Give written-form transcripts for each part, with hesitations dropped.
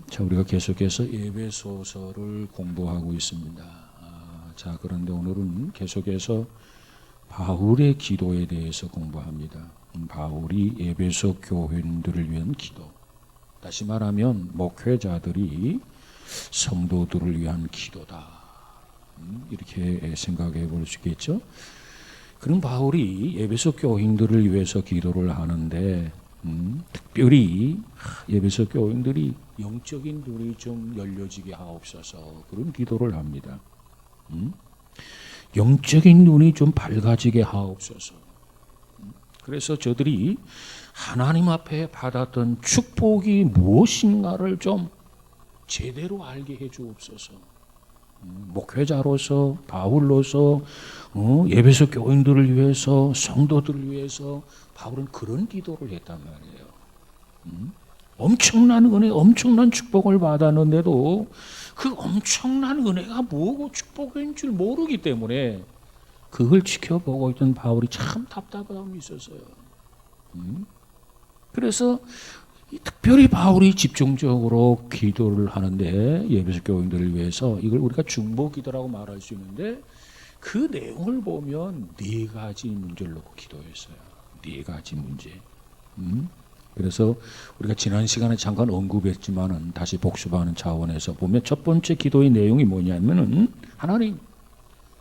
자, 우리가 계속해서 에베소서를 공부하고 있습니다. 자, 그런데 오늘은 계속해서 바울의 기도에 대해서 공부합니다. 바울이 에베소 교회인들을 위한 기도. 다시 말하면 목회자들이 성도들을 위한 기도다. 이렇게 생각해 볼 수 있겠죠. 그럼 바울이 에베소 교인들을 위해서 기도를 하는데 특별히 에베소 교인들이 영적인 눈이 좀 열려지게 하옵소서, 그런 기도를 합니다. 영적인 눈이 좀 밝아지게 하옵소서. 그래서 저들이 하나님 앞에 받았던 축복이 무엇인가를 좀 제대로 알게 해 주옵소서. 목회자로서, 바울로서, 에베소 교인들을 위해서, 성도들을 위해서 바울은 그런 기도를 했단 말이에요. 엄청난 은혜, 엄청난 축복을 받았는데도 그 엄청난 은혜가 뭐고 축복인 줄 모르기 때문에 그걸 지켜보고 있던 바울이 참 답답함이 있었어요. 그래서 특별히 바울이 집중적으로 기도를 하는데, 에베소 교인들을 위해서, 이걸 우리가 중보 기도라고 말할 수 있는데 그 내용을 보면 네 가지 문제를 놓고 기도했어요. 네 가지 문제. 그래서 우리가 지난 시간에 잠깐 언급했지만은 다시 복습하는 차원에서 보면 첫 번째 기도의 내용이 뭐냐면은, 하나님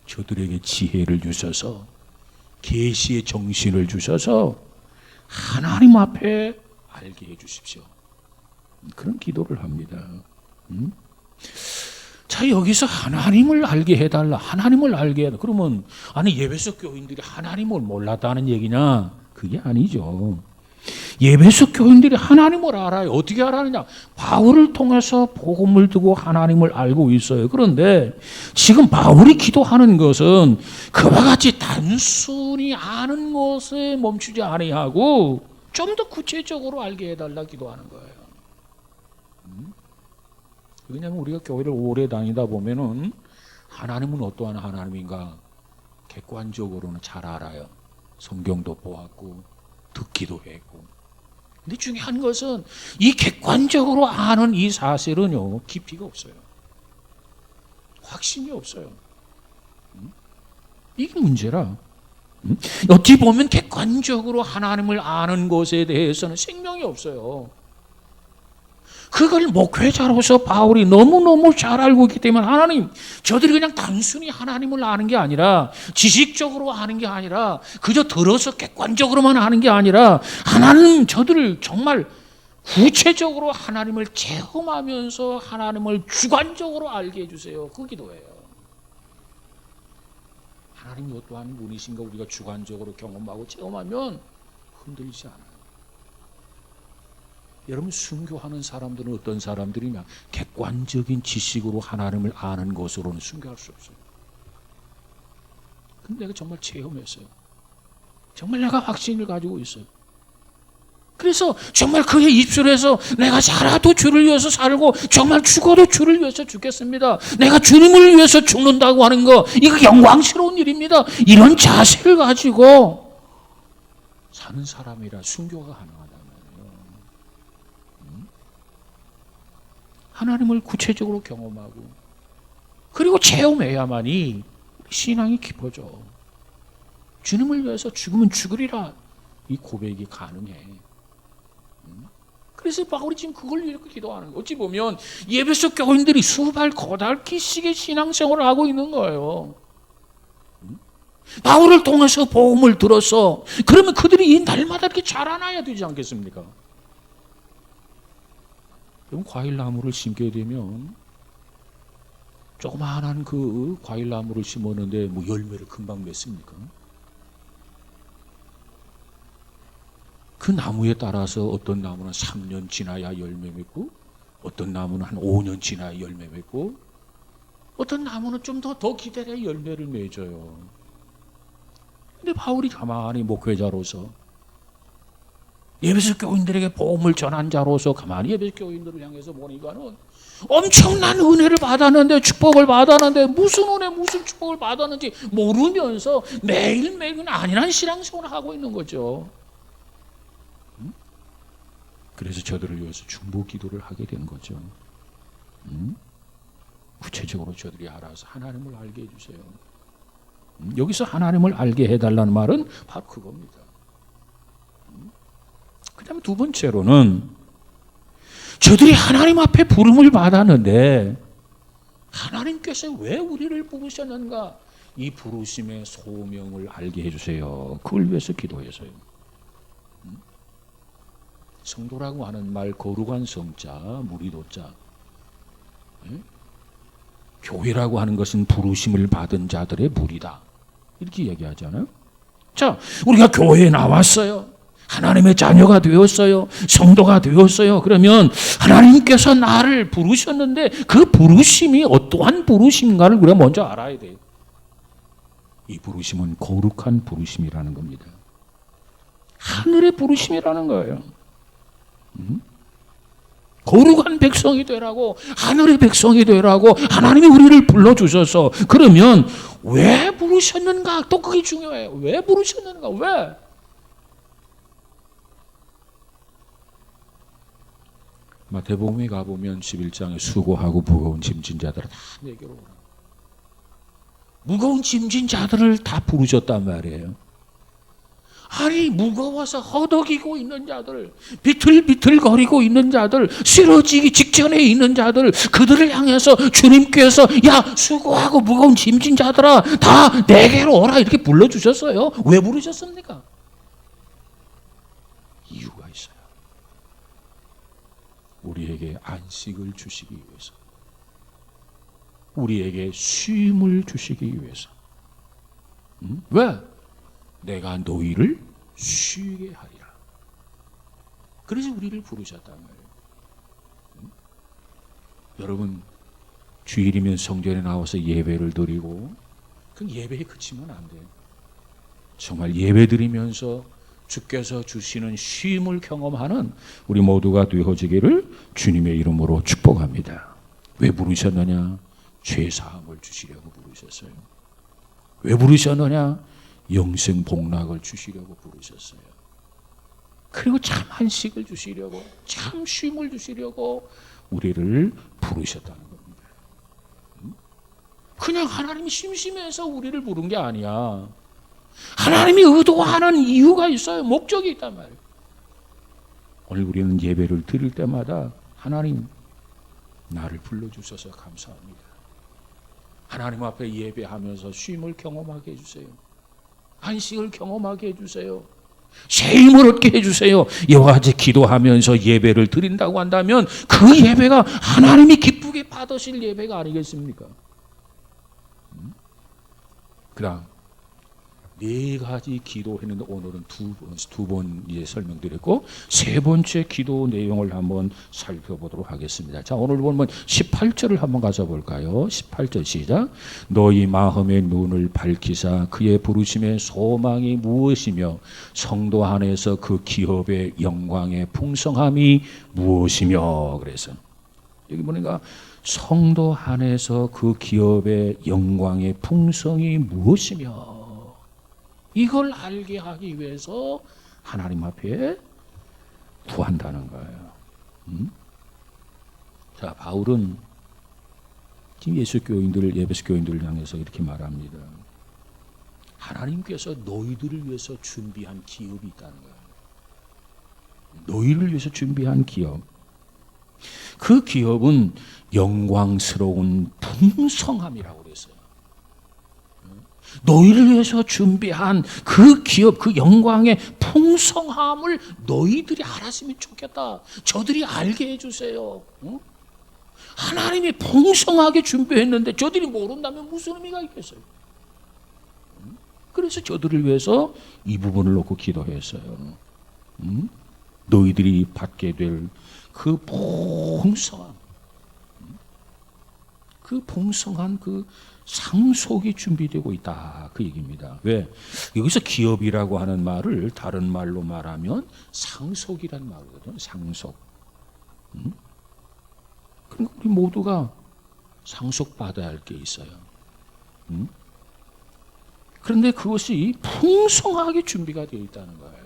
저들에게 지혜를 주셔서 계시의 정신을 주셔서 하나님 앞에 알게 해 주십시오. 그런 기도를 합니다. 자, 여기서 하나님을 알게 해달라, 하나님을 알게 해달라. 그러면 아니 에베소 교인들이 하나님을 몰랐다는 얘기냐? 그게 아니죠. 에베소 교인들이 하나님을 알아요. 어떻게 알았느냐? 바울을 통해서 복음을 듣고 하나님을 알고 있어요. 그런데 지금 바울이 기도하는 것은 그와 같이 단순히 아는 것에 멈추지 아니하고 좀 더 구체적으로 알게 해달라 기도하는 거예요. 왜냐하면 우리가 교회를 오래 다니다 보면은 하나님은 어떠한 하나님인가 객관적으로는 잘 알아요. 성경도 보았고 듣기도 했고. 근데 중요한 것은 이 객관적으로 아는 이 사실은요, 깊이가 없어요. 확신이 없어요. 이게 문제라. 어찌 보면 객관적으로 하나님을 아는 것에 대해서는 생명이 없어요. 그걸 목회자로서 바울이 너무너무 잘 알고 있기 때문에, 하나님, 저들이 그냥 단순히 하나님을 아는 게 아니라, 지식적으로 아는 게 아니라, 그저 들어서 객관적으로만 아는 게 아니라, 하나님 저들을 정말 구체적으로 하나님을 체험하면서 하나님을 주관적으로 알게 해주세요. 그 기도예요. 하나님이 어떠한 분이신가 우리가 주관적으로 경험하고 체험하면 흔들리지 않아요. 여러분, 순교하는 사람들은 어떤 사람들이냐? 객관적인 지식으로 하나님을 아는 것으로는 순교할 수 없어요. 근데 내가 정말 체험했어요. 정말 내가 확신을 가지고 있어요. 그래서 정말 그의 입술에서 내가 살아도 주를 위해서 살고 정말 죽어도 주를 위해서 죽겠습니다, 내가 주님을 위해서 죽는다고 하는 거, 이거 영광스러운 일입니다, 이런 자세를 가지고 사는 사람이라 순교가 가능하단 말이에요. 하나님을 구체적으로 경험하고 그리고 체험해야만이 신앙이 깊어져. 주님을 위해서 죽으면 죽으리라, 이 고백이 가능해. 그래서 바울이 지금 그걸 이렇게 기도하는 거예요. 어찌 보면 에베소 교인들이 수발 거달기식의 신앙생활을 하고 있는 거예요. 바울을 통해서 복음을 들어서, 그러면 그들이 이 날마다 이렇게 자라나야 되지 않겠습니까? 그럼 과일나무를 심게 되면 조그마한 그 과일나무를 심었는데 뭐 열매를 금방 맺습니까? 그 나무에 따라서 어떤 나무는 3년 지나야 열매 맺고, 어떤 나무는 한 5년 지나야 열매 맺고, 어떤 나무는 좀 더 기다려야 열매를 맺어요. 근데 바울이 가만히 목회자로서, 에베소 교인들에게 복음을 전한 자로서 가만히 에베소 교인들을 향해서 보니까는 엄청난 은혜를 받았는데, 축복을 받았는데, 무슨 은혜 무슨 축복을 받았는지 모르면서 매일매일 안일한 신앙생활을 하고 있는 거죠. 그래서 저들을 위해서 중보 기도를 하게 된 거죠. 구체적으로 저들이 알아서 하나님을 알게 해주세요. 여기서 하나님을 알게 해달라는 말은 바로 그겁니다. 그 다음에 두 번째로는 저들이 하나님 앞에 부름을 받았는데 하나님께서 왜 우리를 부르셨는가? 이 부르심의 소명을 알게 해주세요. 그걸 위해서 기도해서요. 성도라고 하는 말 거룩한 성자, 무리도자. 교회라고 하는 것은 부르심을 받은 자들의 무리다. 이렇게 얘기하잖아요. 자, 우리가 교회에 나왔어요. 하나님의 자녀가 되었어요. 성도가 되었어요. 그러면 하나님께서 나를 부르셨는데 그 부르심이 어떠한 부르심인가를 우리가 먼저 알아야 돼요. 이 부르심은 거룩한 부르심이라는 겁니다. 하늘의 부르심이라는 거예요. 거룩한 백성이 되라고, 하늘의 백성이 되라고 하나님이 우리를 불러주셔서, 그러면 왜 부르셨는가? 또 그게 중요해요. 왜 부르셨는가? 왜? 마태복음에 가보면 11장에 수고하고 무거운 짐진 자들을 다 내게로 오라. 무거운 짐진 자들을 다 부르셨단 말이에요. 아니, 무거워서 허덕이고 있는 자들, 비틀비틀거리고 있는 자들, 쓰러지기 직전에 있는 자들, 그들을 향해서 주님께서 야, 수고하고 무거운 짐진 자들아 다 내게로 오라 이렇게 불러주셨어요. 왜 부르셨습니까? 이유가 있어요. 우리에게 안식을 주시기 위해서, 우리에게 쉼을 주시기 위해서. 왜? 내가 너희를 쉬게 하리라. 그래서 우리를 부르셨단 말이에요. 여러분, 주일이면 성전에 나와서 예배를 드리고 그 예배에 그치면 안 돼요. 정말 예배 드리면서 주께서 주시는 쉼을 경험하는 우리 모두가 되어지기를 주님의 이름으로 축복합니다. 왜 부르셨느냐? 죄사함을 주시려고 부르셨어요. 왜 부르셨느냐? 영생 복락을 주시려고 부르셨어요. 그리고 참 안식을 주시려고, 참 쉼을 주시려고 우리를 부르셨다는 겁니다. 그냥 하나님이 심심해서 우리를 부른 게 아니야. 하나님이 의도하는 이유가 있어요. 목적이 있단 말이에요. 오늘 우리는 예배를 드릴 때마다 하나님, 나를 불러주셔서 감사합니다. 하나님 앞에 예배하면서 쉼을 경험하게 해주세요. 안식을 경험하게 해주세요. 새 힘을 얻게 해주세요. 이와 같이 기도하면서 예배를 드린다고 한다면 그 예배가 하나님이 기쁘게 받으실 예배가 아니겠습니까? 그다음 네 가지 기도했는데 오늘은 두 번 이제 설명드렸고, 세 번째 기도 내용을 한번 살펴보도록 하겠습니다. 자, 오늘 보면 18절을 한번 가져볼까요? 18절 시작. 너희 마음의 눈을 밝히사 그의 부르심의 소망이 무엇이며 성도 안에서 그 기업의 영광의 풍성함이 무엇이며. 그래서 여기 보니까 성도 안에서 그 기업의 영광의 풍성이 무엇이며, 이걸 알게 하기 위해서 하나님 앞에 구한다는 거예요. 자, 바울은 지금 예수 교인들을, 예배소 교인들을 향해서 이렇게 말합니다. 하나님께서 너희들을 위해서 준비한 기업이 있다는 거예요. 너희를 위해서 준비한 기업. 그 기업은 영광스러운 풍성함이라고 그랬어요. 너희를 위해서 준비한 그 기업, 그 영광의 풍성함을 너희들이 알았으면 좋겠다. 저들이 알게 해주세요. 하나님이 풍성하게 준비했는데 저들이 모른다면 무슨 의미가 있겠어요? 그래서 저들을 위해서 이 부분을 놓고 기도했어요. 너희들이 받게 될 그 풍성한 그 상속이 준비되고 있다, 그 얘기입니다. 왜? 여기서 기업이라고 하는 말을 다른 말로 말하면 상속이란 말이거든요. 상속. 그러니까 우리 모두가 상속받아야 할 게 있어요. 그런데 그것이 풍성하게 준비가 되어 있다는 거예요.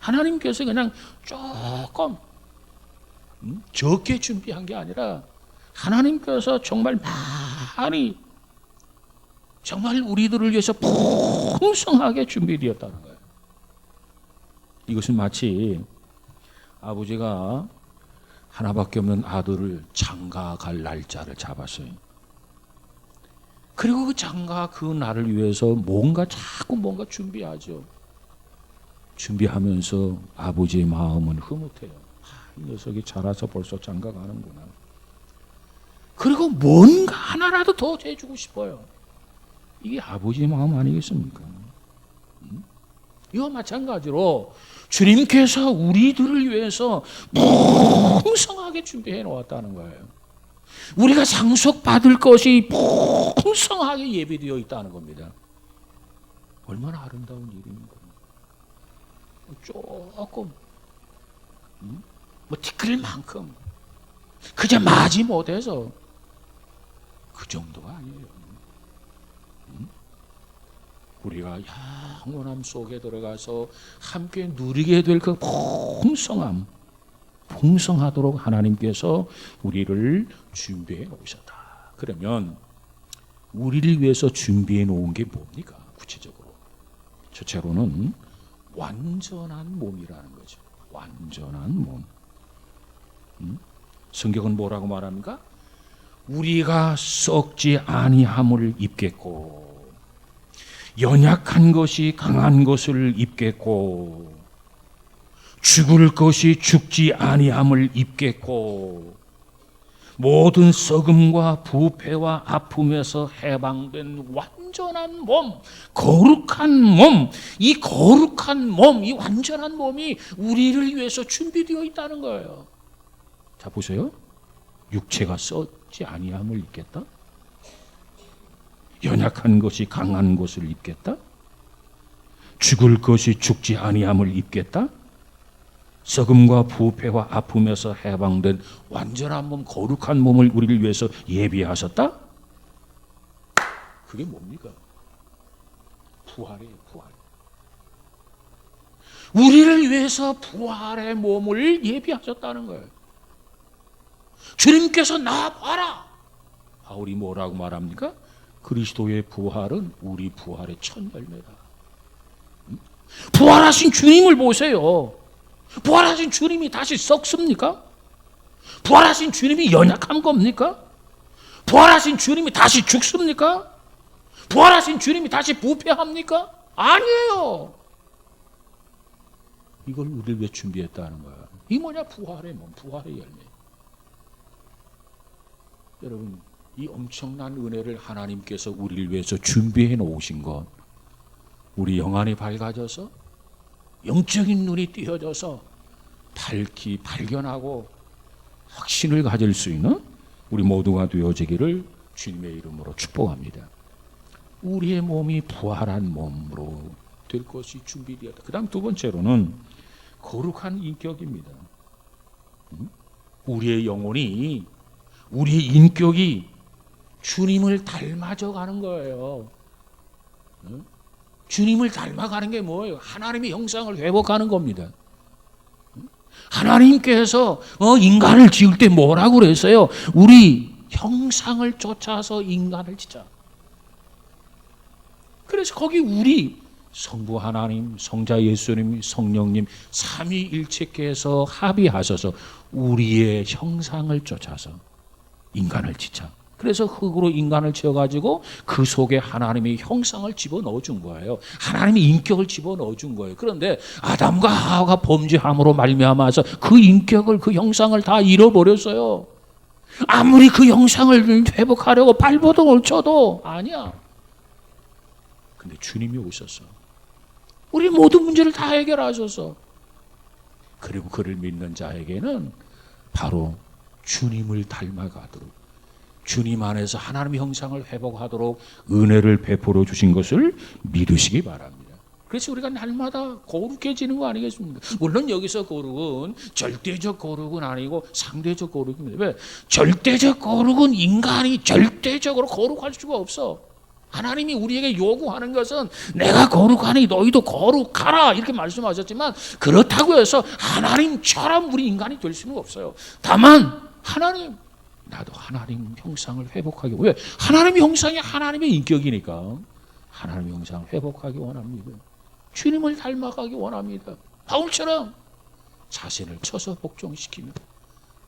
하나님께서 그냥 조금 적게 준비한 게 아니라 하나님께서 정말 많이 정말 우리들을 위해서 풍성하게 준비되었다는 거예요. 이것은 마치 아버지가 하나밖에 없는 아들을 장가 갈 날짜를 잡았어요. 그리고 그 장가 그 날을 위해서 자꾸 뭔가 준비하죠. 준비하면서 아버지의 마음은 흐뭇해요. 이 녀석이 자라서 벌써 장가 가는구나. 그리고 뭔가 하나라도 더 해주고 싶어요. 이게 아버지의 마음 아니겠습니까? 이와 마찬가지로 주님께서 우리들을 위해서 풍성하게 준비해 놓았다는 거예요. 우리가 상속받을 것이 풍성하게 예비되어 있다는 겁니다. 얼마나 아름다운 일입니까? 조금 티끌 만큼 그저 마지 못해서 그 정도가 아니에요. 우리가 영원함 속에 들어가서 함께 누리게 될 그 풍성하도록 하나님께서 우리를 준비해 놓으셨다. 그러면 우리를 위해서 준비해 놓은 게 뭡니까? 구체적으로 첫째로는 완전한 몸이라는 거죠. 완전한 몸. 성경은 뭐라고 말합니까? 우리가 썩지 아니함을 입겠고 연약한 것이 강한 것을 입겠고 죽을 것이 죽지 아니함을 입겠고 모든 썩음과 부패와 아픔에서 해방된 완전한 몸, 거룩한 몸, 이 거룩한 몸, 이 완전한 몸이 우리를 위해서 준비되어 있다는 거예요. 자 보세요. 육체가 썩지 아니함을 입겠다. 연약한 것이 강한 것을 입겠다. 죽을 것이 죽지 아니함을 입겠다. 썩음과 부패와 아픔에서 해방된 완전한 몸, 거룩한 몸을 우리를 위해서 예비하셨다. 그게 뭡니까? 부활이에요. 부활. 우리를 위해서 부활의 몸을 예비하셨다는 거예요. 주님께서 나 봐라. 바울이 뭐라고 말합니까? 그리스도의 부활은 우리 부활의 첫 열매다. 부활하신 주님을 보세요. 부활하신 주님이 다시 썩습니까? 부활하신 주님이 연약한 겁니까? 부활하신 주님이 다시 죽습니까? 부활하신 주님이 다시 부패합니까? 아니에요. 이걸 우리를 위해 준비했다는 거야. 이 뭐냐? 부활의 몸, 부활의 열매. 여러분, 이 엄청난 은혜를 하나님께서 우리를 위해서 준비해 놓으신 것, 우리 영안이 밝아져서 영적인 눈이 띄어져서 밝히 발견하고 확신을 가질 수 있는 우리 모두가 되어지기를 주님의 이름으로 축복합니다. 우리의 몸이 부활한 몸으로 될 것이 준비되었다. 그 다음 두 번째로는 거룩한 인격입니다. 우리의 영혼이, 우리의 인격이 주님을 닮아져 가는 거예요. 주님을 닮아가는 게 뭐예요? 하나님의 형상을 회복하는 겁니다. 하나님께서 인간을 지을 때 뭐라고 그랬어요? 우리 형상을 쫓아서 인간을 짓자. 그래서 거기 우리 성부 하나님, 성자 예수님, 성령님 삼위일체께서 합의하셔서 우리의 형상을 쫓아서 인간을 짓자. 그래서 흙으로 인간을 지어가지고 그 속에 하나님의 형상을 집어넣어 준 거예요. 하나님의 인격을 집어넣어 준 거예요. 그런데 아담과 하와가 범죄함으로 말미암아서 그 인격을, 그 형상을 다 잃어버렸어요. 아무리 그 형상을 회복하려고 발버둥을 쳐도 아니야. 근데 주님이 오셔서 우리 모든 문제를 다 해결하셔서, 그리고 그를 믿는 자에게는 바로 주님을 닮아가도록, 주님 안에서 하나님의 형상을 회복하도록 은혜를 베풀어 주신 것을 믿으시기 바랍니다. 그래서 우리가 날마다 거룩해지는 거 아니겠습니까? 물론 여기서 거룩은 절대적 거룩은 아니고 상대적 거룩입니다. 왜? 절대적 거룩은 인간이 절대적으로 거룩할 수가 없어. 하나님이 우리에게 요구하는 것은 내가 거룩하니 너희도 거룩하라 이렇게 말씀하셨지만 그렇다고 해서 하나님처럼 우리 인간이 될 수는 없어요. 다만 하나님, 나도 하나님 형상을 회복하기, 왜? 하나님 형상이 하나님의 인격이니까 하나님 형상을 회복하기 원합니다. 주님을 닮아가기 원합니다. 바울처럼 자신을 쳐서 복종시키며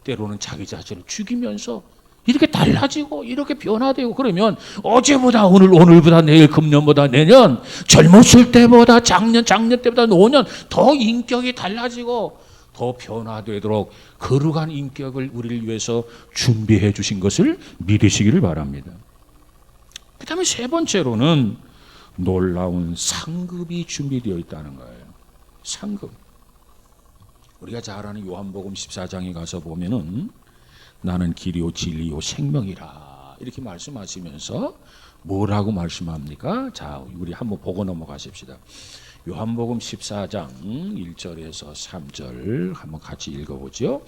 때로는 자기 자신을 죽이면서 이렇게 달라지고 이렇게 변화되고, 그러면 어제보다 오늘, 오늘보다 내일, 금년보다 내년, 젊었을 때보다 작년 때보다 노년 더 인격이 달라지고 더 변화되도록 거룩한 인격을 우리를 위해서 준비해 주신 것을 믿으시기를 바랍니다. 그 다음에 세 번째로는 놀라운 상급이 준비되어 있다는 거예요. 상급. 우리가 잘 아는 요한복음 14장에 가서 보면은 나는 길이요 진리요 생명이라 이렇게 말씀하시면서 뭐라고 말씀합니까? 자, 우리 한번 보고 넘어가십시다. 요한복음 14장 1절에서 3절 한번 같이 읽어보죠.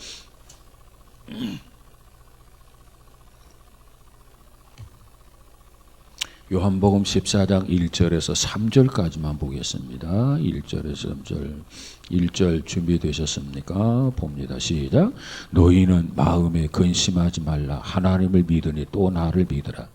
요한복음 14장 1절에서 3절까지만 보겠습니다. 1절에서 3절. 1절 준비되셨습니까? 봅니다. 시작. 너희는 마음에 근심하지 말라. 하나님을 믿으니 또 나를 믿으라.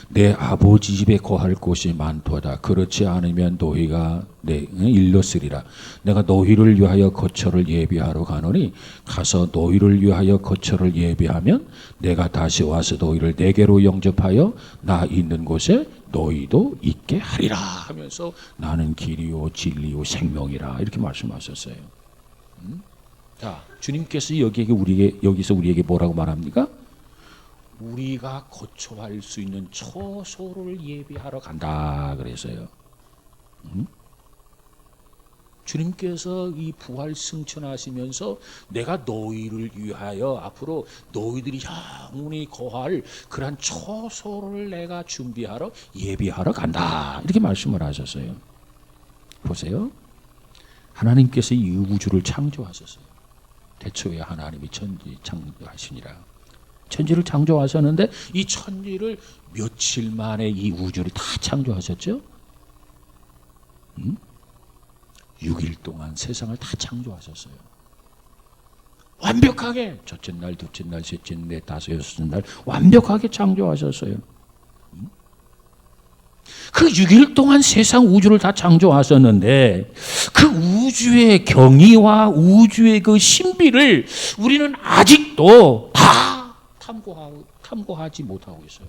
내 아버지 집에 거할 곳이 많도다. 그렇지 않으면 너희가 일렀으리라. 내가 너희를 위하여 거처를 예비하러 가노니 가서 너희를 위하여 거처를 예비하면 내가 다시 와서 너희를 내게로 영접하여 나 있는 곳에 너희도 있게 하리라 하면서 나는 길이요 진리요 생명이라 이렇게 말씀하셨어요. 자, 주님께서 여기서 우리에게 뭐라고 말합니까? 우리가 거처할 수 있는 처소를 예비하러 간다 그래서요. 주님께서 이 부활 승천하시면서 내가 너희를 위하여 앞으로 너희들이 영원히 거할 그런 처소를 내가 준비하러 예비하러 간다 이렇게 말씀을 하셨어요. 보세요. 하나님께서 이 우주를 창조하셨어요. 태초에 하나님이 천지 창조하시니라. 천지를 창조하셨는데 이 천지를 며칠 만에 이 우주를 다 창조하셨죠? 6일 동안 세상을 다 창조하셨어요. 완벽하게 첫째 날, 둘째 날, 셋째 날, 넷, 다섯, 여섯 날 완벽하게 창조하셨어요. 그 6일 동안 세상 우주를 다 창조하셨는데 그 우주의 경이와 우주의 그 신비를 우리는 아직도 다 탐구하지 못하고 있어요.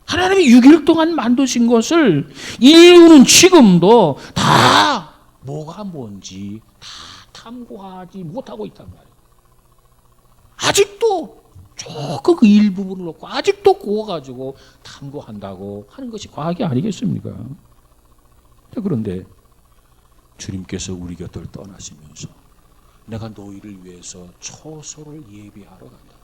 하나님이 6일 동안 만드신 것을 인류는 지금도 다 뭐가 뭔지 다 탐구하지 못하고 있단 말이에요. 아직도 조금 그 일부분을 놓고 아직도 구워가지고 탐구한다고 하는 것이 과학이 아니겠습니까? 그런데 주님께서 우리 곁을 떠나시면서 내가 너희를 위해서 처소를 예비하러 간다.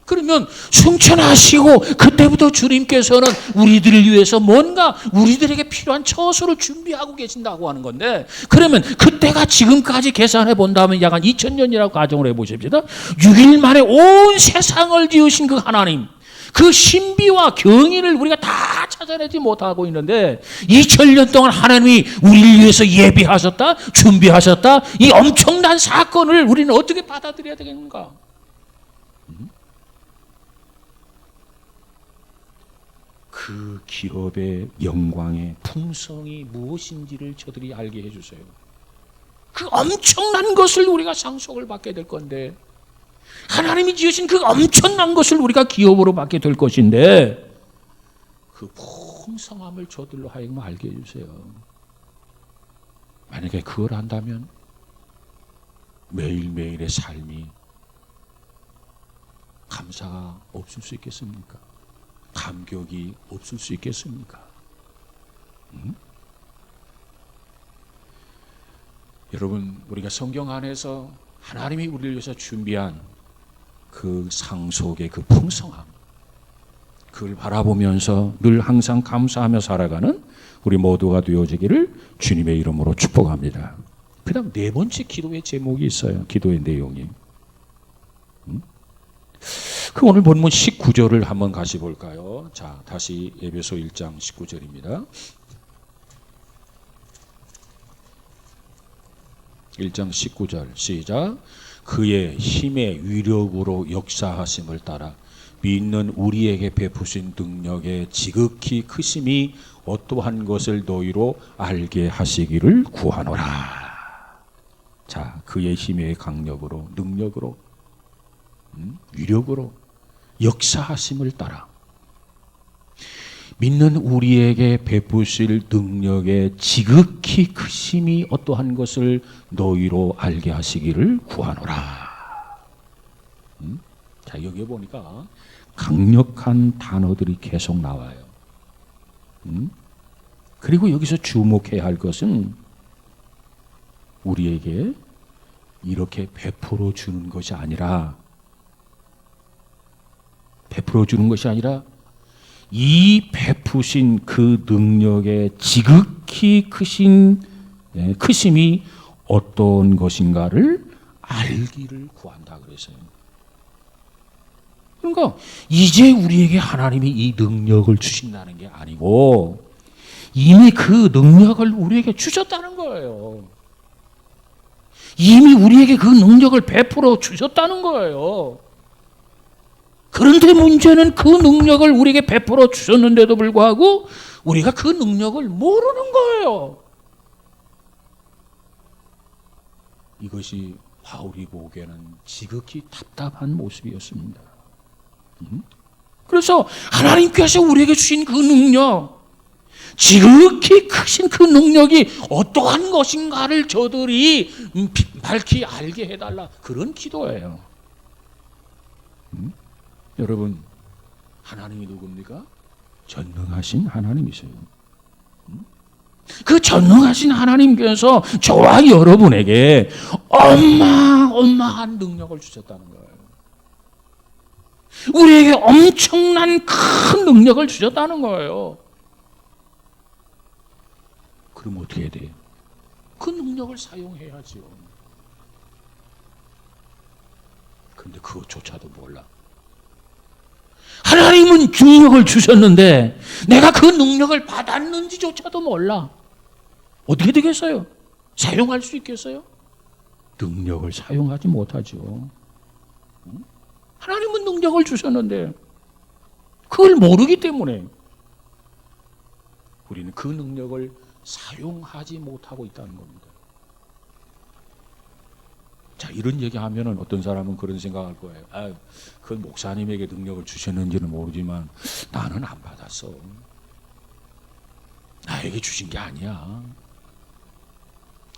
그러면 승천하시고 그때부터 주님께서는 우리들을 위해서 뭔가 우리들에게 필요한 처소를 준비하고 계신다고 하는 건데, 그러면 그때가 지금까지 계산해 본다면 약 한 2000년이라고 가정을 해보십시다. 6일 만에 온 세상을 지으신 그 하나님, 그 신비와 경의를 우리가 다 찾아내지 못하고 있는데 2000년 동안 하나님이 우리를 위해서 예비하셨다, 준비하셨다, 이 엄청난 사건을 우리는 어떻게 받아들여야 되겠는가? 그 기업의 영광의 풍성이 무엇인지를 저들이 알게 해주세요. 그 엄청난 것을 우리가 상속을 받게 될 건데, 하나님이 지으신 그 엄청난 것을 우리가 기업으로 받게 될 것인데 그 풍성함을 저들로 하여금 알게 해주세요. 만약에 그걸 안다면 매일매일의 삶이 감사가 없을 수 있겠습니까? 감격이 없을 수 있겠습니까? 여러분, 우리가 성경 안에서 하나님이 우리를 위해서 준비한 그 상속의 그 풍성함, 그걸 바라보면서 늘 항상 감사하며 살아가는 우리 모두가 되어지기를 주님의 이름으로 축복합니다. 그 다음 네 번째 기도의 제목이 있어요. 기도의 내용이. 그 오늘 본문 19절을 한번 같이 볼까요? 자, 다시 에베소 1장 19절입니다. 1장 19절 시작. 그의 힘의 위력으로 역사하심을 따라 믿는 우리에게 베푸신 능력의 지극히 크심이 어떠한 것을 너희로 알게 하시기를 구하노라. 자, 그의 힘의 강력으로, 능력으로, 위력으로 역사하심을 따라 믿는 우리에게 베푸실 능력의 지극히 크심이 어떠한 것을 너희로 알게 하시기를 구하노라. 자, 여기 보니까 강력한 단어들이 계속 나와요. 그리고 여기서 주목해야 할 것은 우리에게 이렇게 베풀어 주는 것이 아니라 이 베푸신 그 능력의 지극히 크심이 어떤 것인가를 알기를 구한다 그랬어요. 그러니까 이제 우리에게 하나님이 이 능력을 주신다는 게 아니고 이미 그 능력을 우리에게 주셨다는 거예요. 이미 우리에게 그 능력을 베풀어 주셨다는 거예요. 그런데 문제는 그 능력을 우리에게 베풀어 주셨는데도 불구하고 우리가 그 능력을 모르는 거예요. 이것이 바울이 보기에는 지극히 답답한 모습이었습니다. 그래서 하나님께서 우리에게 주신 그 능력, 지극히 크신 그 능력이 어떠한 것인가를 저들이 밝히 알게 해달라, 그런 기도예요. 여러분, 하나님이 누굽니까? 전능하신 하나님이세요. 그 전능하신 하나님께서 저와 여러분에게 어마어마한 능력을 주셨다는 거예요. 우리에게 엄청난 큰 능력을 주셨다는 거예요. 그럼 어떻게 해야 돼요? 그 능력을 사용해야죠. 그런데 그것조차도 몰라. 하나님은 능력을 주셨는데 내가 그 능력을 받았는지조차도 몰라. 어떻게 되겠어요? 사용할 수 있겠어요? 능력을 사용하지 못하죠. 하나님은 능력을 주셨는데 그걸 모르기 때문에 우리는 그 능력을 사용하지 못하고 있다는 겁니다. 자, 이런 얘기하면은 어떤 사람은 그런 생각할 거예요. 아, 그 목사님에게 능력을 주셨는지는 모르지만 나는 안 받았어. 나에게 주신 게 아니야.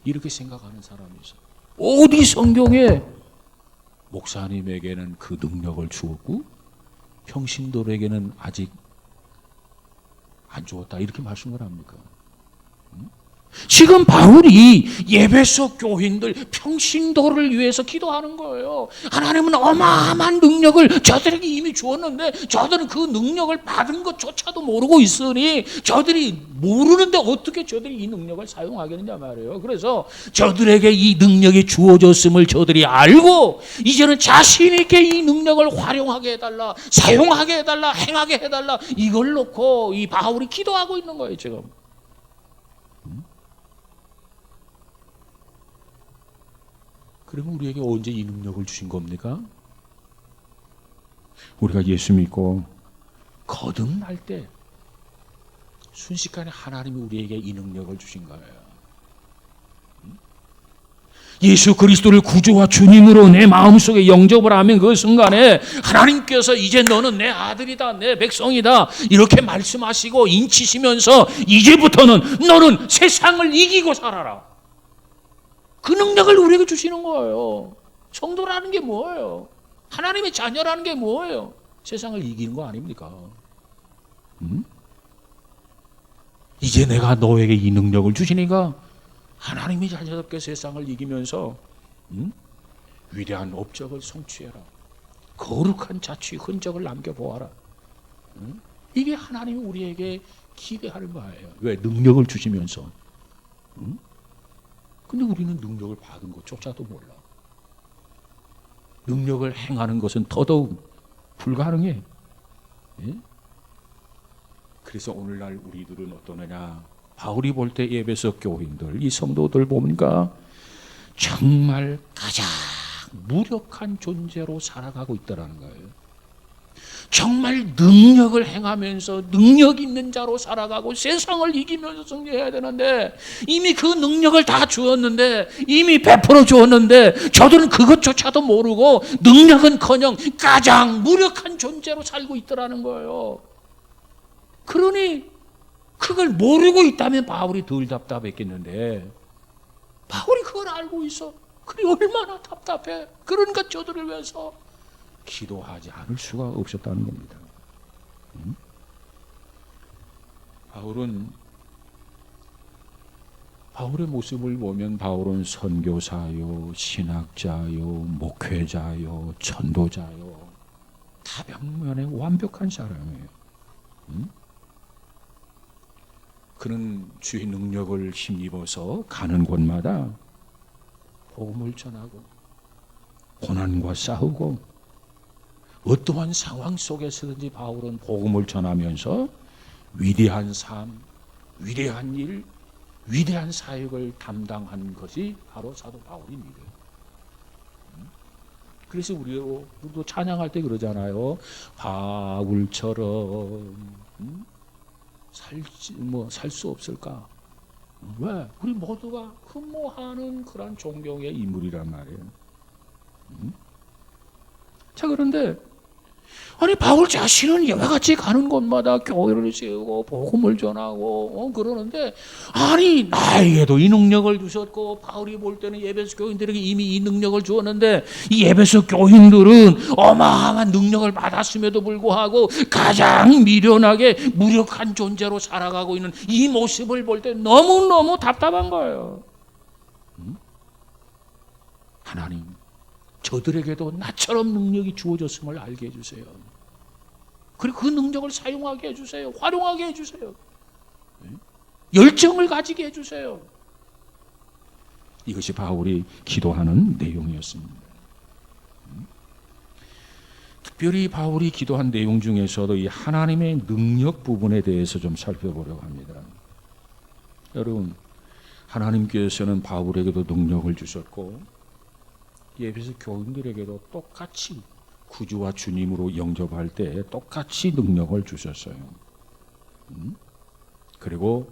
이렇게 생각하는 사람이 있어요. 어디 성경에 목사님에게는 그 능력을 주었고 평신도에게는 아직 안 주었다, 이렇게 말씀을 합니까? 지금 바울이 에베소 교인들 평신도를 위해서 기도하는 거예요. 하나님은 어마어마한 능력을 저들에게 이미 주었는데 저들은 그 능력을 받은 것조차도 모르고 있으니 저들이 모르는데 어떻게 저들이 이 능력을 사용하겠느냐 말이에요. 그래서 저들에게 이 능력이 주어졌음을 저들이 알고 이제는 자신 있게 이 능력을 활용하게 해달라, 사용하게 해달라, 행하게 해달라, 이걸 놓고 이 바울이 기도하고 있는 거예요 지금. 그러면 우리에게 언제 이 능력을 주신 겁니까? 우리가 예수 믿고 거듭날 때 순식간에 하나님이 우리에게 이 능력을 주신 거예요. 예수 그리스도를 구주와 주님으로 내 마음속에 영접을 하면 그 순간에 하나님께서 이제 너는 내 아들이다, 내 백성이다, 이렇게 말씀하시고 인치시면서 이제부터는 너는 세상을 이기고 살아라, 그 능력을 우리에게 주시는 거예요. 성도라는 게 뭐예요? 하나님의 자녀라는 게 뭐예요? 세상을 이기는 거 아닙니까? 이제 내가 너에게 이 능력을 주시니까 하나님의 자녀답게 세상을 이기면서 위대한 업적을 성취해라, 거룩한 자취 흔적을 남겨보아라. 이게 하나님이 우리에게 기대하는 거예요. 왜? 능력을 주시면서. 근데 우리는 능력을 받은 것조차도 몰라. 능력을 행하는 것은 더더욱 불가능해. 예? 그래서 오늘날 우리들은 어떠느냐? 바울이 볼 때 에베소 교인들, 이 성도들 보니까 정말 가장 무력한 존재로 살아가고 있다는 거예요. 정말 능력을 행하면서 능력 있는 자로 살아가고 세상을 이기면서 승리해야 되는데 이미 그 능력을 다 주었는데 이미 베풀어 주었는데 저들은 그것조차도 모르고 능력은커녕 가장 무력한 존재로 살고 있더라는 거예요. 그러니 그걸 모르고 있다면 바울이 덜 답답했겠는데 바울이 그걸 알고 있어. 그래 얼마나 답답해. 그러니까 저들을 위해서 기도하지 않을 수가 없었다는 겁니다. 바울의 모습을 보면 바울은 선교사요, 신학자요, 목회자요, 전도자요, 다방면에 완벽한 사람이에요. 그는 주의 능력을 힘입어서 가는 곳마다 복음을 전하고 고난과 싸우고 어떠한 상황 속에서든지 바울은 복음을 전하면서 위대한 삶, 위대한 일, 위대한 사역을 담당한 것이 바로 사도 바울입니다. 그래서 우리도 찬양할 때 그러잖아요. 바울처럼 살 수 없을까? 왜? 우리 모두가 흠모하는 그런 존경의 인물이란 말이에요. 자, 그런데 아니 바울 자신은 여러같이 가는 곳마다 교회를 세우고 복음을 전하고 그러는데 아니 나에게도 이 능력을 주셨고 바울이 볼 때는 에베소 교인들에게 이미 이 능력을 주었는데 이 에베소 교인들은 어마어마한 능력을 받았음에도 불구하고 가장 미련하게 무력한 존재로 살아가고 있는 이 모습을 볼 때 너무너무 답답한 거예요. 하나님 저들에게도 나처럼 능력이 주어졌음을 알게 해주세요. 그리고 그 능력을 사용하게 해주세요. 활용하게 해주세요. 열정을 가지게 해주세요. 이것이 바울이 기도하는 내용이었습니다. 특별히 바울이 기도한 내용 중에서도 이 하나님의 능력 부분에 대해서 좀 살펴보려고 합니다. 여러분, 하나님께서는 바울에게도 능력을 주셨고 에베소 교인들에게도 똑같이 구주와 주님으로 영접할 때 똑같이 능력을 주셨어요. 그리고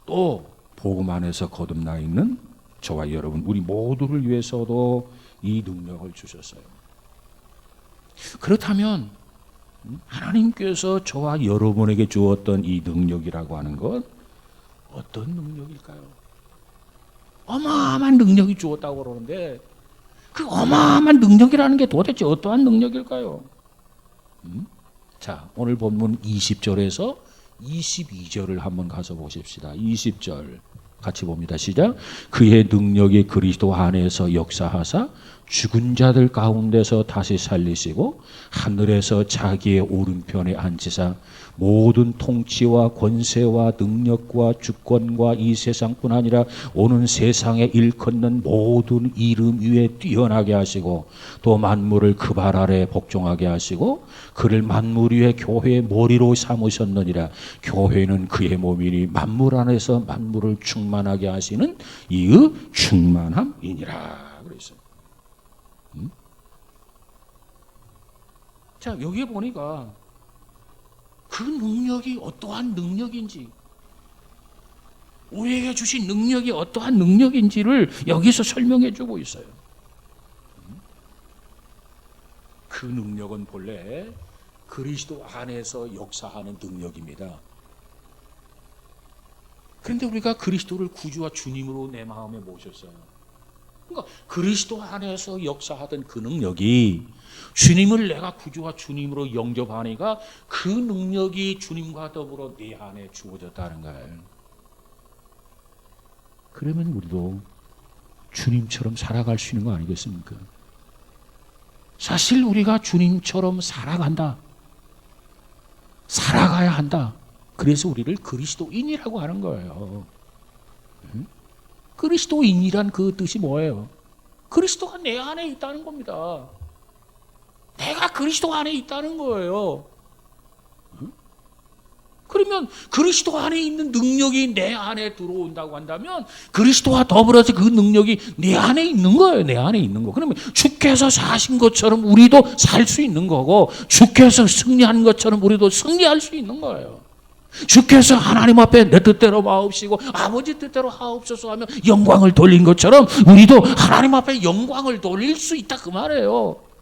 또 복음 안에서 거듭나 있는 저와 여러분 우리 모두를 위해서도 이 능력을 주셨어요. 그렇다면 하나님께서 저와 여러분에게 주었던 이 능력이라고 하는 것 어떤 능력일까요? 어마어마한 능력이 주었다고 그러는데 그 어마어마한 능력이라는 게 도대체 어떠한 능력일까요? 자, 오늘 본문 20절에서 22절을 한번 가서 보십시다. 20절 같이 봅니다. 시작. 그의 능력이 그리스도 안에서 역사하사 죽은 자들 가운데서 다시 살리시고 하늘에서 자기의 오른편에 앉히사 모든 통치와 권세와 능력과 주권과 이 세상뿐 아니라 오는 세상에 일컫는 모든 이름 위에 뛰어나게 하시고 또 만물을 그 발 아래 복종하게 하시고 그를 만물 위에 교회의 머리로 삼으셨느니라. 교회는 그의 몸이니 만물 안에서 만물을 충만하게 하시는 이의 충만함이니라. 그랬어요. 자, 여기에 보니까 그 능력이 어떠한 능력인지, 우리에게 주신 능력이 어떠한 능력인지를 여기서 설명해 주고 있어요. 그 능력은 본래 그리스도 안에서 역사하는 능력입니다. 그런데 우리가 그리스도를 구주와 주님으로 내 마음에 모셨어요. 그러니까 그리스도 안에서 역사하던 그 능력이 주님을 내가 구주와 주님으로 영접하니까 그 능력이 주님과 더불어 내 안에 주어졌다는 거예요. 그러면 우리도 주님처럼 살아갈 수 있는 거 아니겠습니까? 사실 우리가 주님처럼 살아간다. 살아가야 한다. 그래서 우리를 그리스도인이라고 하는 거예요. 그리스도인이란 그 뜻이 뭐예요? 그리스도가 내 안에 있다는 겁니다. 내가 그리스도 안에 있다는 거예요. 그러면 그리스도 안에 있는 능력이 내 안에 들어온다고 한다면 그리스도와 더불어서 그 능력이 내 안에 있는 거예요. 내 안에 있는 거. 그러면 주께서 사신 것처럼 우리도 살 수 있는 거고, 주께서 승리한 것처럼 우리도 승리할 수 있는 거예요. 주께서 하나님 앞에 내 뜻대로 마옵시고 아버지 뜻대로 하옵소서 하며 영광을 돌린 것처럼 우리도 하나님 앞에 영광을 돌릴 수 있다, 그 말이에요.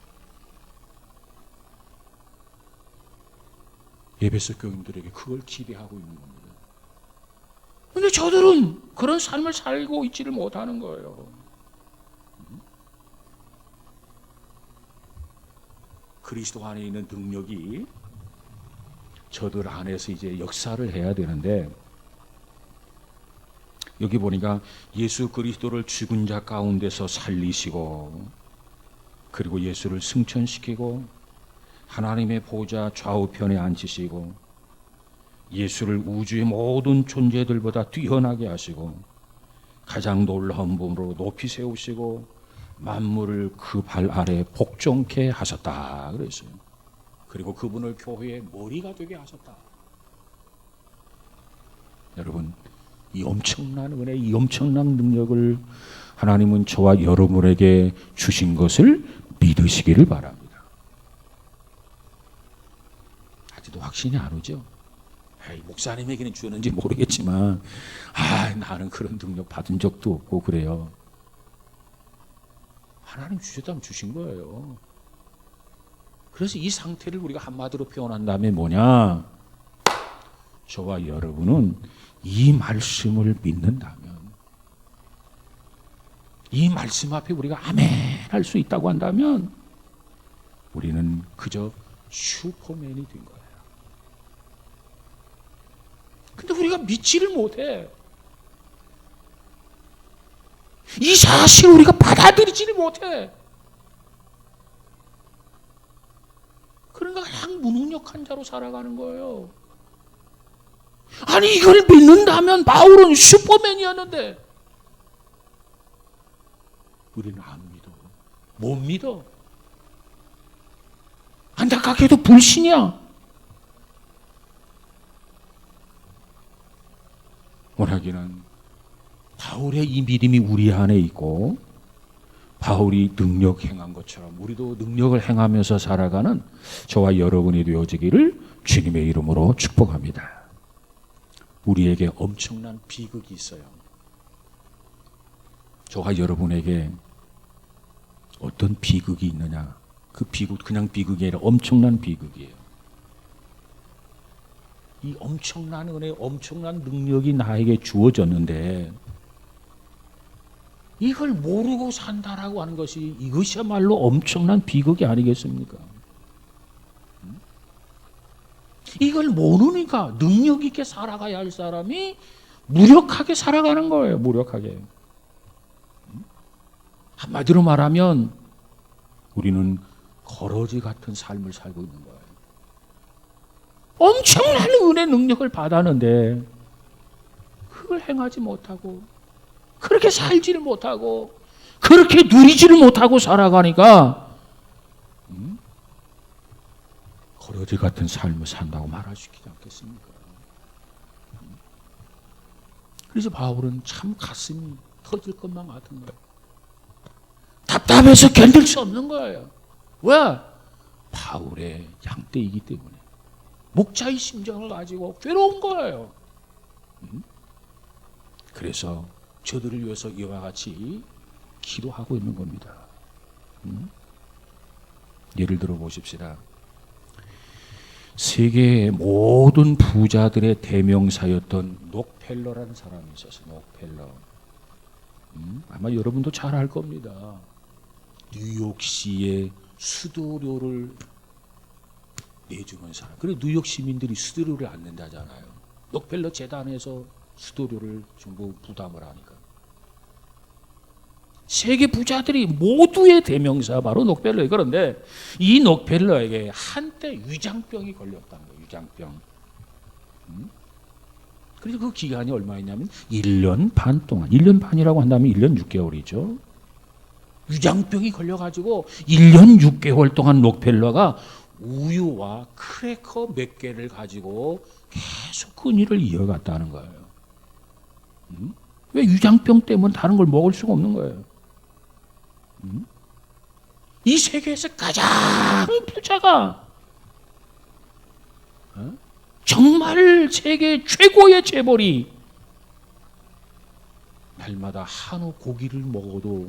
에베소 교인들에게 그걸 기대하고 있는 겁니다. 그런데 저들은 그런 삶을 살고 있지를 못하는 거예요. 그리스도 안에 있는 능력이 저들 안에서 이제 역사를 해야 되는데, 여기 보니까 예수 그리스도를 죽은 자 가운데서 살리시고, 그리고 예수를 승천시키고 하나님의 보좌 좌우편에 앉히시고 예수를 우주의 모든 존재들보다 뛰어나게 하시고 가장 놀라운 분으로 높이 세우시고 만물을 그 발 아래 복종케 하셨다 그랬어요. 그리고 그분을 교회의 머리가 되게 하셨다. 여러분, 이 엄청난 은혜, 이 엄청난 능력을 하나님은 저와 여러분에게 주신 것을 믿으시기를 바랍니다. 아직도 확신이 안 오죠? 목사님에게는 주었는지 모르겠지만 나는 그런 능력 받은 적도 없고 그래요. 하나님 주셨다면 주신 거예요. 그래서 이 상태를 우리가 한마디로 표현한다면 뭐냐? 저와 여러분은 이 말씀을 믿는다면, 이 말씀 앞에 우리가 아멘 할 수 있다고 한다면 우리는 그저 슈퍼맨이 된 거예요. 근데 우리가 믿지를 못해. 이 사실을 우리가 받아들이지를 못해. 그러니까 그냥 무능력한 자로 살아가는 거예요. 아니, 이걸 믿는다면 바울은 슈퍼맨이었는데 우리는 안 믿어. 못 믿어. 안타깝게도 불신이야. 원하기는 바울의 이 믿음이 우리 안에 있고 바울이 능력 행한 것처럼 우리도 능력을 행하면서 살아가는 저와 여러분이 되어지기를 주님의 이름으로 축복합니다. 우리에게 엄청난 비극이 있어요. 저와 여러분에게 어떤 비극이 있느냐? 그 비극, 그냥 비극이 아니라 엄청난 비극이에요. 이 엄청난 은혜, 엄청난 능력이 나에게 주어졌는데 이걸 모르고 산다라고 하는 것이, 이것이야말로 엄청난 비극이 아니겠습니까? 이걸 모르니까 능력 있게 살아가야 할 사람이 무력하게 살아가는 거예요. 무력하게. 한마디로 말하면 우리는 거러지 같은 삶을 살고 있는 거예요. 엄청난 은혜 능력을 받았는데 그걸 행하지 못하고, 그렇게 살지를 못하고, 그렇게 누리지를 못하고 살아가니까 거러지 같은 삶을 산다고 말할 수 있지 않겠습니까? 그래서 바울은 참 가슴이 터질 것만 같은 거예요. 답답해서 견딜 수 없는 거예요. 왜? 바울의 양떼이기 때문에. 목자의 심정을 가지고 괴로운 거예요. 그래서 저들을 위해서 이와 같이 기도하고 있는 겁니다. 예를 들어 보십시다. 세계의 모든 부자들의 대명사였던 록펠러라는 사람이 있었어요. 록펠러. 아마 여러분도 잘 알 겁니다. 뉴욕시의 수도료를 내주는 사람. 그래, 뉴욕 시민들이 수도료를 안 낸다잖아요. 록펠러 재단에서 수도료를 전부 부담을 하니까. 세계 부자들이 모두의 대명사 바로 록펠러예요. 그런데 이 록펠러에게 한때 위장병이 걸렸다는 거예요. 위장병. 그래서 그 기간이 얼마였냐면 1년 반 동안. 1년 반이라고 한다면 1년 6개월이죠. 위장병이 걸려가지고 1년 6개월 동안 록펠러가 우유와 크래커 몇 개를 가지고 계속 끈이를 이어갔다는 거예요. 왜? 위장병 때문에 다른 걸 먹을 수가 없는 거예요. 이 세계에서 가장 부자가 정말 세계 최고의 재벌이 날마다 한우 고기를 먹어도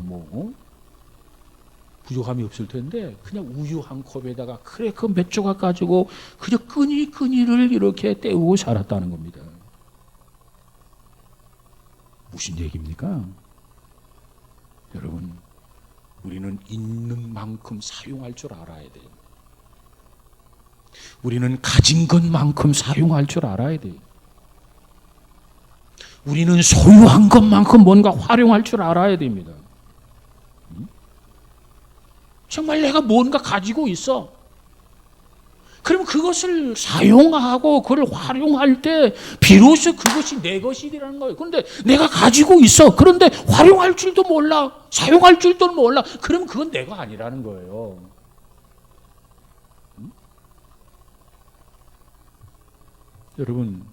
부족함이 없을 텐데 그냥 우유 한 컵에다가 크래커 몇 조각 가지고 그저 끈이를 이렇게 때우고 살았다는 겁니다. 무슨 얘기입니까? 여러분, 우리는 있는 만큼 사용할 줄 알아야 돼요. 우리는 가진 것만큼 사용할 줄 알아야 돼요. 우리는 소유한 것만큼 뭔가 활용할 줄 알아야 됩니다. 정말 내가 뭔가 가지고 있어. 그럼 그것을 사용하고 그걸 활용할 때 비로소 그것이 내 것이라는 거예요. 그런데 내가 가지고 있어. 그런데 활용할 줄도 몰라. 사용할 줄도 몰라. 그럼 그건 내가 아니라는 거예요. 여러분,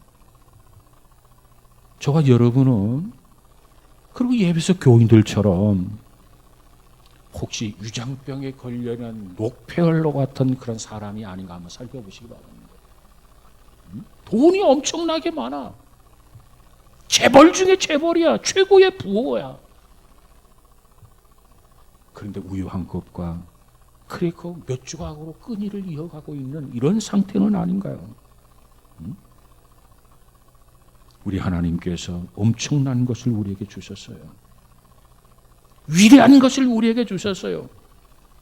저와 여러분은 그리고 예배소 교인들처럼 혹시 위장병에 걸려있는 록페얼로 같은 그런 사람이 아닌가 한번 살펴보시기 바랍니다. 돈이 엄청나게 많아. 재벌 중에 재벌이야. 최고의 부호야. 그런데 우유 한 컵과 크래커 몇 조각으로 끈이를 이어가고 있는 이런 상태는 아닌가요? 우리 하나님께서 엄청난 것을 우리에게 주셨어요. 위대한 것을 우리에게 주셨어요.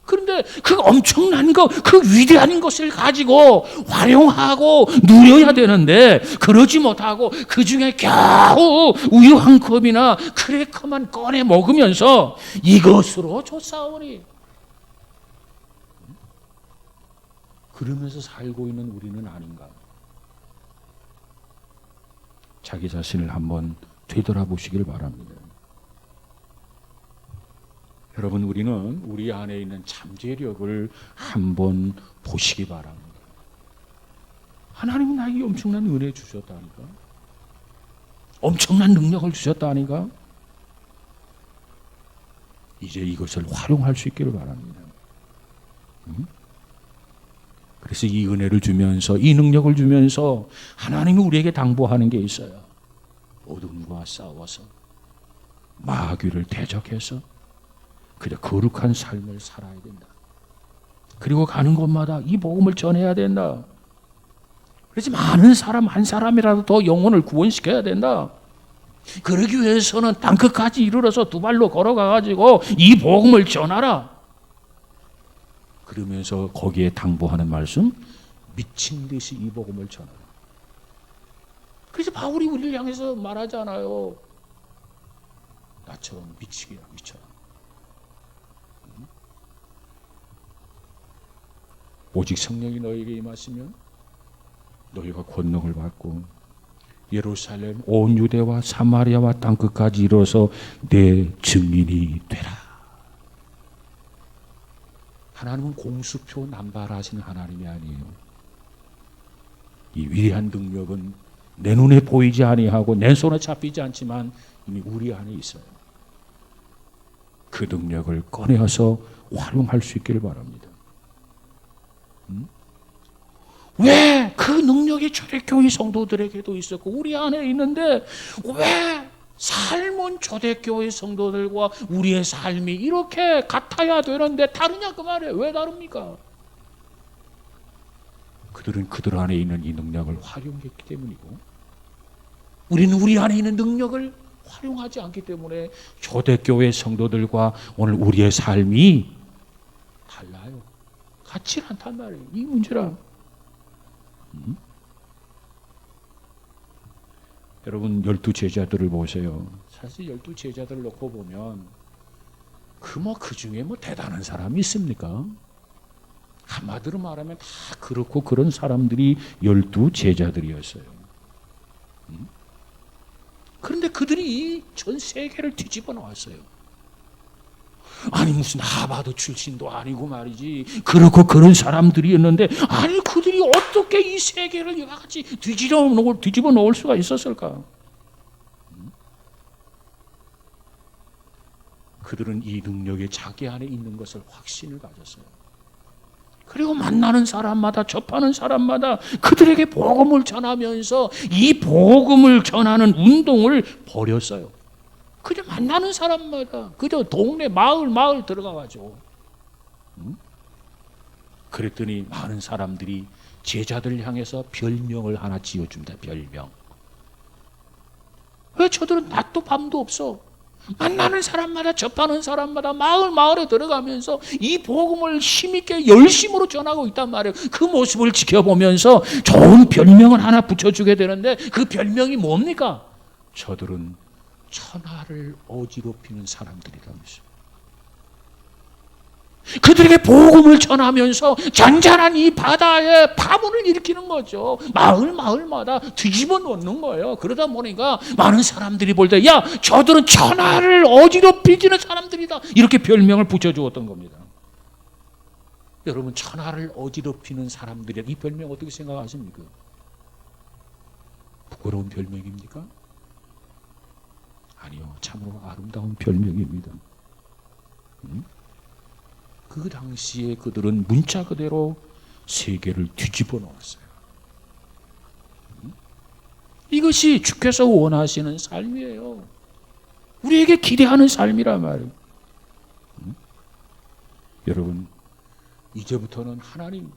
그런데 그 엄청난 것, 그 위대한 것을 가지고 활용하고 누려야 되는데 그러지 못하고 그 중에 겨우 우유 한 컵이나 크래커만 꺼내 먹으면서 이것으로 줬사오니 그러면서 살고 있는 우리는 아닌가? 자기 자신을 한번 되돌아보시길 바랍니다. 여러분, 우리는 우리 안에 있는 잠재력을 한번 보시기 바랍니다. 하나님은 나에게 엄청난 은혜 주셨다니까. 엄청난 능력을 주셨다니까. 이제 이것을 활용할 수 있기를 바랍니다. 그래서 이 은혜를 주면서 이 능력을 주면서 하나님이 우리에게 당부하는 게 있어요. 어둠과 싸워서 마귀를 대적해서 그저 거룩한 삶을 살아야 된다. 그리고 가는 곳마다 이 복음을 전해야 된다. 그래서 많은 사람 한 사람이라도 더 영혼을 구원시켜야 된다. 그러기 위해서는 땅끝까지 이르러서 두 발로 걸어가가지고 이 복음을 전하라. 그러면서 거기에 당부하는 말씀, 미친 듯이 이 복음을 전하라. 그래서 바울이 우리를 향해서 말하잖아요. 나처럼 미치기라 미쳐라. 오직 성령이 너에게 임하시면 너희가 권능을 받고 예루살렘 온 유대와 사마리아와 땅끝까지 이뤄서 내 증인이 되라. 하나님은 공수표 남발하시는 하나님이 아니에요. 이 위대한 능력은 내 눈에 보이지 아니하고 내 손에 잡히지 않지만 이미 우리 안에 있어요. 그 능력을 꺼내어서 활용할 수 있기를 바랍니다. 왜 그 능력이 초대교회 성도들에게도 있었고 우리 안에 있는데 왜 삶은 초대교회 성도들과 우리의 삶이 이렇게 같아야 되는데 다르냐 그 말이에요. 왜 다릅니까? 그들은 그들 안에 있는 이 능력을 활용했기 때문이고 우리는 우리 안에 있는 능력을 활용하지 않기 때문에 초대교회 성도들과 오늘 우리의 삶이 달라요. 같지 않단 말이에요. 이 문제라. 여러분 12 제자들을 보세요. 사실 12 제자들을 놓고 보면 그 중에 대단한 사람이 있습니까? 한마디로 말하면 다 그렇고 그런 사람들이 12 제자들이었어요. 그런데 그들이 이 전 세계를 뒤집어 놓았어요. 아니 무슨 하버드 출신도 아니고 말이지. 그렇고 그런 사람들이었는데 아니 그들이 어떻게 이 세계를 이와 같이 뒤집어 놓을 수가 있었을까? 그들은 이 능력이 자기 안에 있는 것을 확신을 가졌어요. 그리고 만나는 사람마다 접하는 사람마다 그들에게 복음을 전하면서 이 복음을 전하는 운동을 벌였어요. 그저 만나는 사람마다 그저 동네 마을 들어가가지고 그랬더니 많은 사람들이 제자들 향해서 별명을 하나 지어줍니다. 별명. 왜 저들은 낮도 밤도 없어. 만나는 사람마다 접하는 사람마다 마을에 들어가면서 이 복음을 힘있게 열심으로 전하고 있단 말이에요. 그 모습을 지켜보면서 좋은 별명을 하나 붙여주게 되는데 그 별명이 뭡니까? 저들은 천하를 어지럽히는 사람들이라면서. 그들에게 복음을 전하면서 잔잔한 이 바다에 파문을 일으키는 거죠. 마을마다 뒤집어 놓는 거예요. 그러다 보니까 많은 사람들이 볼 때 야 저들은 천하를 어지럽히는 사람들이다 이렇게 별명을 붙여주었던 겁니다. 여러분 천하를 어지럽히는 사람들이 이 별명 어떻게 생각하십니까? 부끄러운 별명입니까? 아니요, 참으로 아름다운 별명입니다. 그 당시에 그들은 문자 그대로 세계를 뒤집어 놓았어요. 이것이 주께서 원하시는 삶이에요. 우리에게 기대하는 삶이란 말이에요. 여러분, 이제부터는 하나님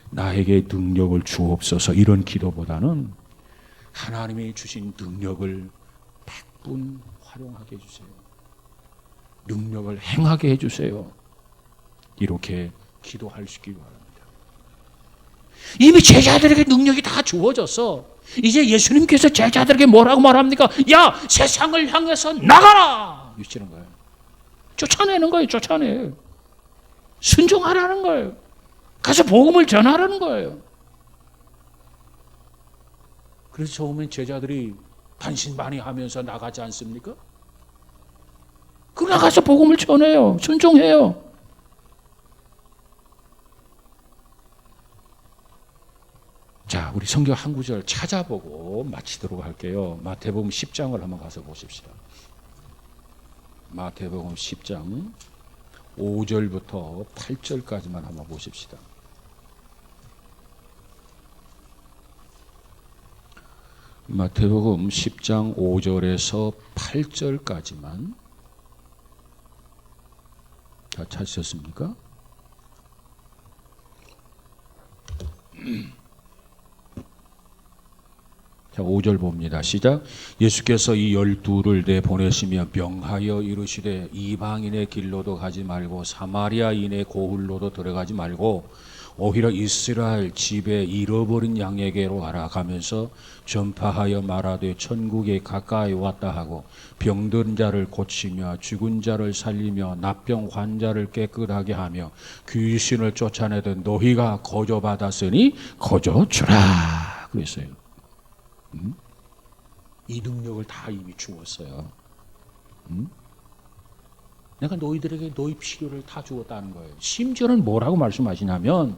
나에게 능력을 주옵소서 이런 기도보다는 하나님이 주신 능력을 100분 활용하게 해주세요. 능력을 행하게 해주세요. 이렇게 기도할 수 있기 바랍니다. 이미 제자들에게 능력이 다 주어졌어. 이제 예수님께서 제자들에게 뭐라고 말합니까? 야, 세상을 향해서 나가라! 유치는 거예요. 쫓아내는 거예요. 쫓아내. 순종하라는 거예요. 가서 복음을 전하라는 거예요. 그래서 처음엔 제자들이 반신반의하면서 나가지 않습니까? 그 나가서 복음을 전해요. 순종해요. 자, 우리 성경 한 구절 찾아보고 마치도록 할게요. 마태복음 10장을 한번 가서 보십시다. 마태복음 10장 5절부터 8절까지만 한번 보십시다. 마태복음 10장 5절에서 8절까지만 다 찾으셨습니까? 자, 5절 봅니다. 시작. 예수께서 이 12를 내보내시며 명하여 이르시되 이방인의 길로도 가지 말고 사마리아인의 고을로도 들어가지 말고 오히려 이스라엘 집에 잃어버린 양에게로 가라 가면서 전파하여 말하되 천국에 가까이 왔다 하고 병든 자를 고치며 죽은 자를 살리며 납병 환자를 깨끗하게 하며 귀신을 쫓아내던 너희가 거저받았으니 거저주라 그랬어요. 이 능력을 다 이미 주었어요. 내가 너희들에게 너희 필요를 다 주었다는 거예요. 심지어는 뭐라고 말씀하시냐면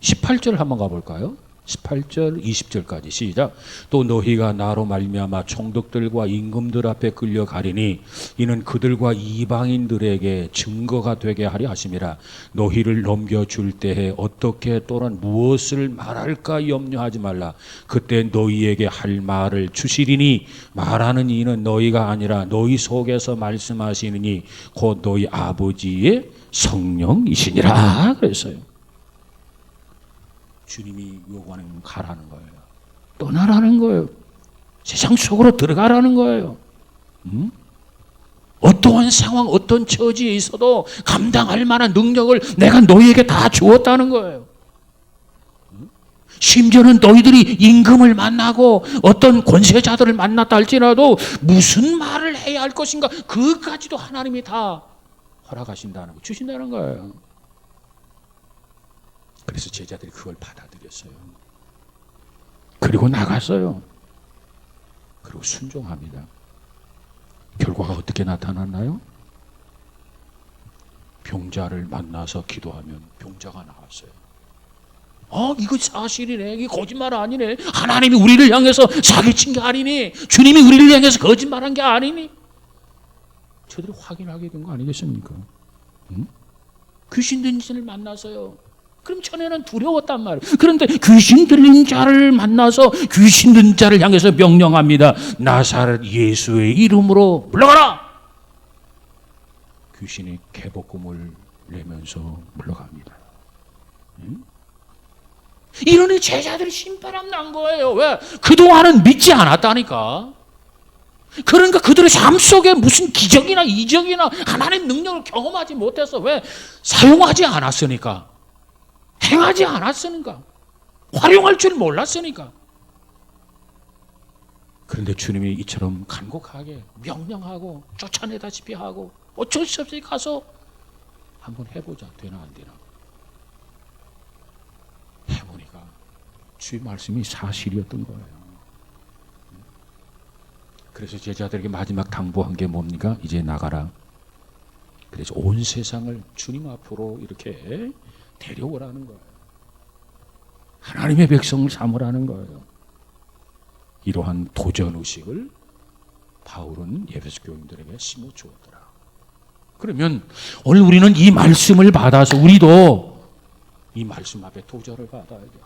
18절 한번 가볼까요? 18절 20절까지 시작. 또 너희가 나로 말미암아 총독들과 임금들 앞에 끌려가리니 이는 그들과 이방인들에게 증거가 되게 하려 하심이라. 너희를 넘겨줄 때에 어떻게 또는 무엇을 말할까 염려하지 말라. 그때 너희에게 할 말을 주시리니 말하는 이는 너희가 아니라 너희 속에서 말씀하시느니 곧 너희 아버지의 성령이시니라 그랬어요. 주님이 요구하는 건 가라는 거예요. 떠나라는 거예요. 세상 속으로 들어가라는 거예요. 어떠한 상황, 어떤 처지에 있어도 감당할 만한 능력을 내가 너희에게 다 주었다는 거예요. 심지어는 너희들이 임금을 만나고 어떤 권세자들을 만났다 할지라도 무슨 말을 해야 할 것인가 그것까지도 하나님이 다 허락하신다는 거, 주신다는 거예요. 그래서 제자들이 그걸 받아들였어요. 그리고 나갔어요. 그리고 순종합니다. 결과가 어떻게 나타났나요? 병자를 만나서 기도하면 병자가 나왔어요. 이거 사실이네. 이게 거짓말 아니네. 하나님이 우리를 향해서 사기친 게 아니니. 주님이 우리를 향해서 거짓말한 게 아니니. 저들이 확인하게 된 거 아니겠습니까? 응? 귀신 들린 자를 만나서요. 그럼 전에는 두려웠단 말이에요. 그런데 귀신 들린 자를 만나서 귀신 들린 자를 향해서 명령합니다. 나사렛 예수의 이름으로 물러가라. 귀신이 개복음을 내면서 물러갑니다. 응? 이러니 제자들이 심파람 난 거예요. 왜? 그동안은 믿지 않았다니까. 그러니까 그들의 삶 속에 무슨 기적이나 이적이나 하나님의 능력을 경험하지 못해서 왜? 사용하지 않았으니까. 행하지 않았으니까. 활용할 줄 몰랐으니까. 그런데 주님이 이처럼 간곡하게 명령하고 쫓아내다시피 하고 어쩔 수 없이 가서 한번 해보자. 되나 안 되나. 해보니까 주의 말씀이 사실이었던 거예요. 그래서 제자들에게 마지막 당부한 게 뭡니까? 이제 나가라. 그래서 온 세상을 주님 앞으로 이렇게 데려오라는 거예요. 하나님의 백성을 삼으라는 거예요. 이러한 도전의식을 바울은 에베소 교인들에게 심어주었더라. 그러면 오늘 우리는 이 말씀을 받아서 우리도 이 말씀 앞에 도전을 받아야 돼요.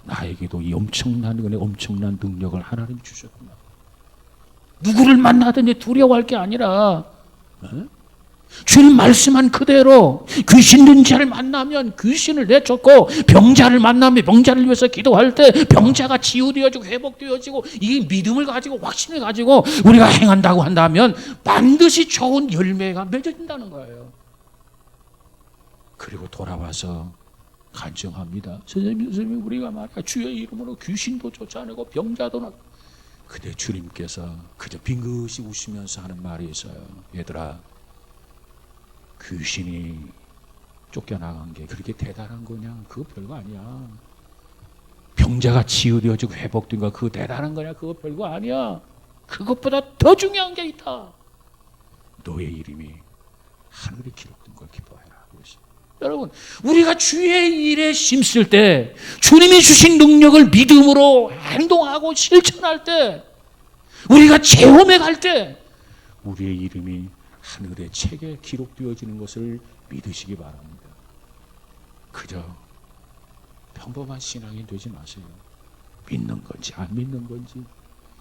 나에게도 이 엄청난 은혜, 엄청난 능력을 하나님 주셨구나. 누구를 만나든지 두려워할 게 아니라 주님 말씀한 그대로 귀신 든 자를 만나면 귀신을 내쫓고 병자를 만나면 병자를 위해서 기도할 때 병자가 치유되어지고 회복되어지고 이 믿음을 가지고 확신을 가지고 우리가 행한다고 한다면 반드시 좋은 열매가 맺어진다는 거예요. 그리고 돌아와서 간증합니다. 선생님 우리가 말이야 주의 이름으로 귀신도 쫓아내고 병자도 나. 근데 주님께서 그저 빙긋이 웃으면서 하는 말이 있어요. 얘들아, 귀신이 쫓겨나간 게 그렇게 대단한 거냐? 그거 별거 아니야. 병자가 치유되어지고 회복된 거 그거 대단한 거냐? 그거 별거 아니야. 그것보다 더 중요한 게 있다. 너의 이름이 하늘에 기록된 걸 기뻐해라. 여러분, 우리가 주의 일에 힘쓸 때, 주님이 주신 능력을 믿음으로 행동하고 실천할 때, 우리가 체험해 갈 때, 우리의 이름이 하늘의 책에 기록되어지는 것을 믿으시기 바랍니다. 그저 평범한 신앙이 되지 마세요. 믿는 건지 안 믿는 건지,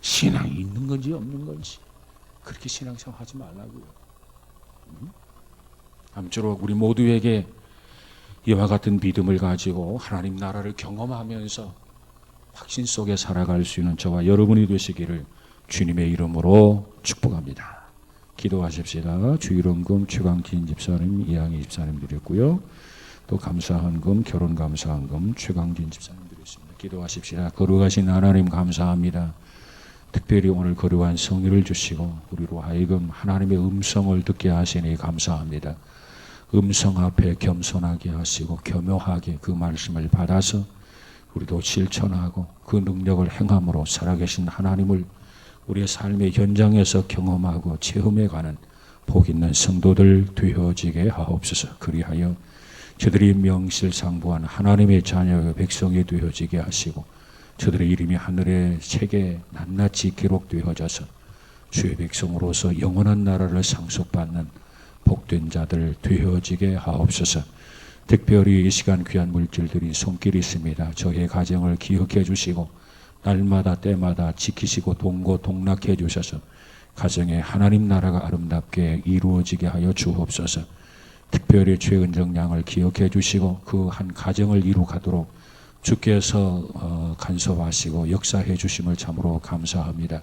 신앙이 있는 건지 없는 건지, 그렇게 신앙생활 하지 말라고요. 아무쪼록 우리 모두에게 이와 같은 믿음을 가지고 하나님 나라를 경험하면서 확신 속에 살아갈 수 있는 저와 여러분이 되시기를 주님의 이름으로 축복합니다. 기도하십시다. 주일원금 최강진 집사님, 이양희 집사님 드렸고요. 또 감사헌금, 결혼 감사헌금 최강진 집사님 드렸습니다. 기도하십시다. 거룩하신 하나님 감사합니다. 특별히 오늘 거룩한 성의를 주시고 우리로 하여금 하나님의 음성을 듣게 하시니 감사합니다. 음성 앞에 겸손하게 하시고 겸허하게 그 말씀을 받아서 우리도 실천하고 그 능력을 행함으로 살아계신 하나님을 우리의 삶의 현장에서 경험하고 체험해가는 복 있는 성도들 되어지게 하옵소서. 그리하여 저들이 명실상부한 하나님의 자녀의 백성이 되어지게 하시고 저들의 이름이 하늘의 책에 낱낱이 기록되어져서 주의 백성으로서 영원한 나라를 상속받는 복된 자들 되어지게 하옵소서. 특별히 이 시간 귀한 물질들이 손길이 있습니다. 저의 가정을 기억해 주시고 날마다 때마다 지키시고 동고동락해 주셔서 가정에 하나님 나라가 아름답게 이루어지게 하여 주옵소서. 특별히 최은정 양을 기억해 주시고 그 한 가정을 이루가도록 주께서 간섭하시고 역사해 주심을 참으로 감사합니다.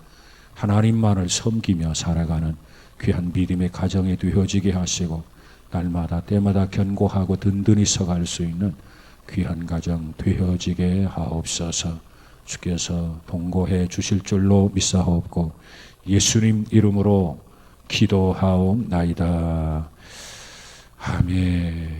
하나님만을 섬기며 살아가는 귀한 믿음의 가정이 되어지게 하시고 날마다 때마다 견고하고 든든히 서갈 수 있는 귀한 가정 되어지게 하옵소서. 주께서 동고해 주실 줄로 믿사옵고 예수님 이름으로 기도하옵나이다. 아멘.